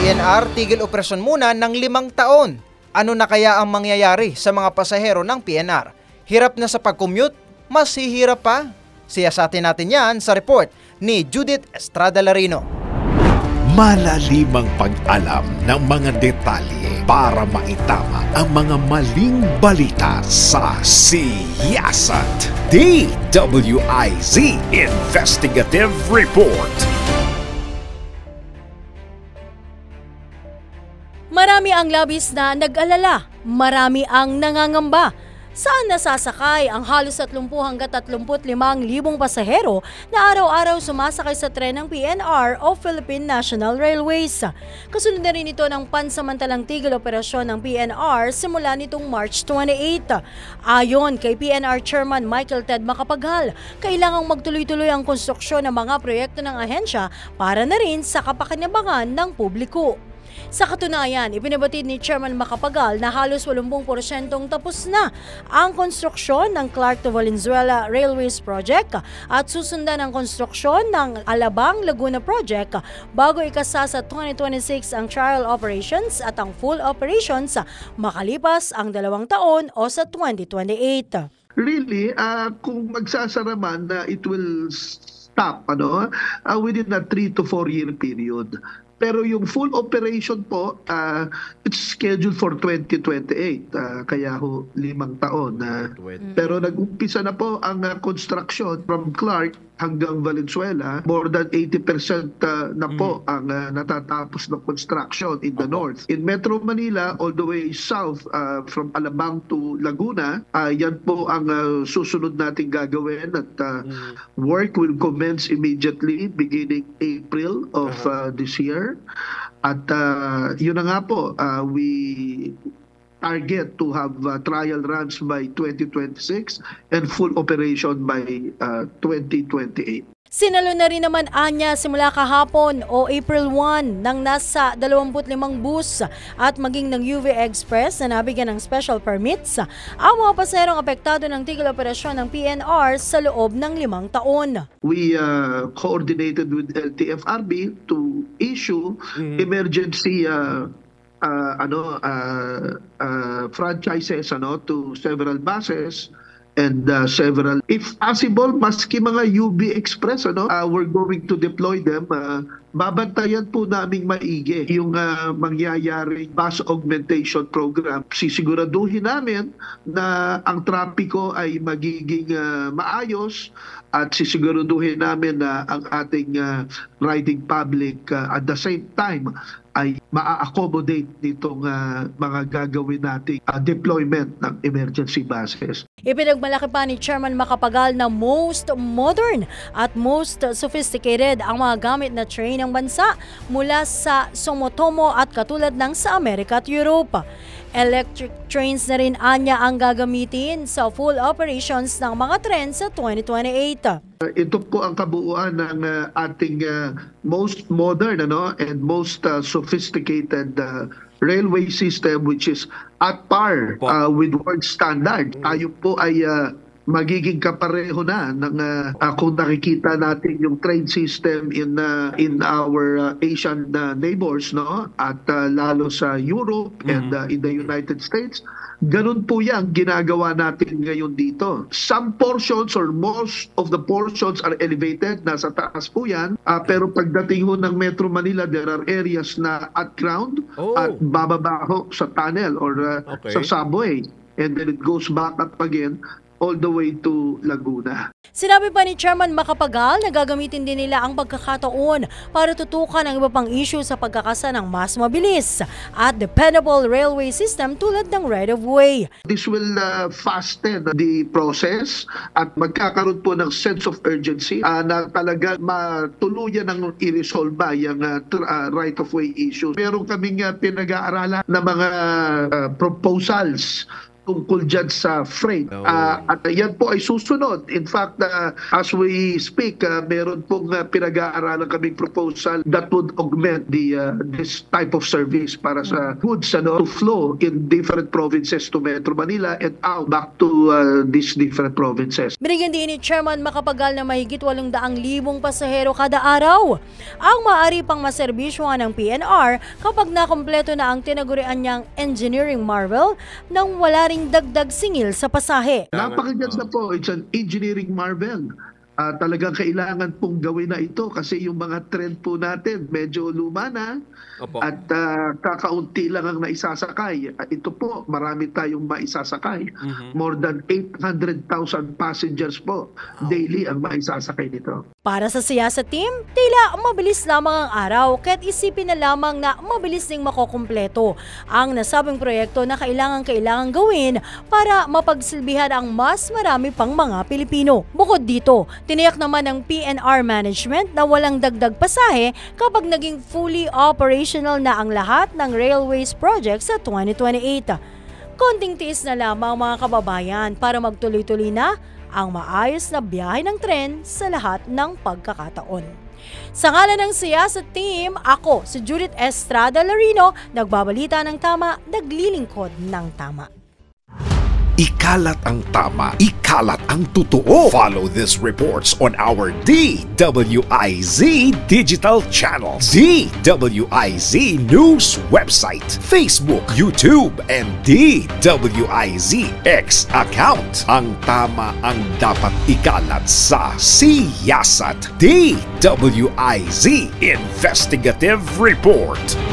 PNR tigil operasyon muna ng 5 taon. Ano na kaya ang mangyayari sa mga pasahero ng PNR? Hirap na sa pag-commute? Mas hihirap pa? Siyasatin natin yan sa report ni Judith Estrada Larino. Malalimang pag-alam ng mga detalye para maitama ang mga maling balita sa Siyasat. DWIZ Investigative Report. Marami ang labis na nag-alala, marami ang nangangamba. Saan nasasakay ang halos 30 hanggang 35,000 pasahero na araw-araw sumasakay sa tren ng PNR o Philippine National Railways? Kasunod na rin ito ng pansamantalang tigil operasyon ng PNR simula nitong March 28. Ayon kay PNR Chairman Michael Ted Macapagal, kailangang magtuloy-tuloy ang konstruksyon ng mga proyekto ng ahensya para na rin sa kapakinabangan ng publiko. Sa katunayan, ibinabatid ni Chairman Macapagal na halos 80% tapos na ang konstruksyon ng Clark to Valenzuela Railways Project at susundan ang konstruksyon ng Alabang-Laguna Project bago ikasa sa 2026 ang trial operations at ang full operations makalipas ang 2 taon o sa 2028. Really, kung magsasara man, it will stop within a 3 to 4 year period. Pero yung full operation po, it's scheduled for 2028. Kaya 5 taon. Pero nag-umpisa na po ang construction from Clark hanggang Valenzuela. More than 80% na po ang natatapos ng construction in the north. In Metro Manila, all the way south from Alabang to Laguna, yan po ang susunod nating gagawin at work will commence immediately beginning April of this year. At yun na nga po, we target to have trial runs by 2026 and full operation by 2028. Sinalo na rin naman anya simula kahapon o April 1 ng nasa 25 bus at maging ng UV Express na nabigyan ng special permits ang mga pasaherong apektado ng tigil operasyon ng PNR sa loob ng 5 taon. We coordinated with LTFRB to issue emergency franchises to several buses and several, if possible, maski mga UB Express, we're going to deploy them. Babantayan po naming maigi yung mangyayaring bus augmentation program. Sisiguraduhin namin na ang trapiko ay magiging maayos at sisiguraduhin namin na ang ating riding public at the same time ay maa-accommodate nitong mga gagawin nating deployment ng emergency buses. Ipinagmalaki pa ni Chairman Macapagal na most modern at most sophisticated ang mga gamit na train ng bansa mula sa Sumitomo at katulad ng sa Amerika at Europe. Electric trains na rin anya ang gagamitin sa full operations ng mga tren sa 2028. Ito po ang kabuuan ng ating most modern and most sophisticated railway system which is at par with world standard. Tayo po ay magiging kapareho na ng kung nakikita natin yung train system in our Asian neighbors at lalo sa Europe and in the United States. Ganun po yan ginagawa natin ngayon dito. Some portions or most of the portions are elevated, nasa taas po yan. Pero pagdating ho ng Metro Manila, there are areas na at ground at bababa ho sa tunnel or sa subway. And then it goes back up again all the way to Laguna. Sinabi pa ni Chairman Macapagal na gagamitin din nila ang pagkakataon para tutukan ang iba pang issue sa pagkakasa ng mas mabilis at dependable railway system tulad ng right-of-way. This will fasten the process at magkakaroon po ng sense of urgency na talaga matuluyan ng i-resolve yung right-of-way issue. Meron kaming pinag-aaralan na mga proposals tungkol dyan sa freight. At yan po ay susunod. In fact, as we speak, meron pong pinag-aaralan kaming proposal that would augment this type of service para sa goods to flow in different provinces to Metro Manila and out back to these different provinces. Binigyan din ni Chairman Macapagal na mahigit 800,000 pasahero kada araw ang maaari pang maserbisyohan ng PNR kapag nakompleto na ang tinagurian niyang engineering marvel nang wala ring dagdag singil sa pasahe. Napakaganda po, it's an engineering marvel. Talagang kailangan pong gawin na ito kasi yung mga trend po natin medyo luma na. Opo. At kakaunti lang ang naisasakay. Ito po, marami tayong maisasakay. More than 800,000 passengers po daily ang maisasakay nito. Para sa Siyasat team, tila mabilis lamang ang araw kahit isipin na lamang na mabilis ding makokumpleto ang nasabing proyekto na kailangan gawin para mapagsilbihan ang mas marami pang mga Pilipino. Bukod dito, tiniyak naman ng PNR management na walang dagdag pasahe kapag naging fully operational na ang lahat ng railways projects sa 2028. Konting tiis na lamang mga kababayan para magtuloy-tuloy na ang maayos na biyahe ng tren sa lahat ng pagkakataon. Sa ngalan ng Siyasat team, ako si Judith Estrada Larino, nagbabalita ng tama, naglilingkod ng tama. Ikalat ang tama, ikalat ang totoo. Follow these reports on our DWIZ digital channels, DWIZ News website, Facebook, YouTube, and DWIZ X account. Ang tama ang dapat ikalat sa Siyasat DWIZ Investigative Report.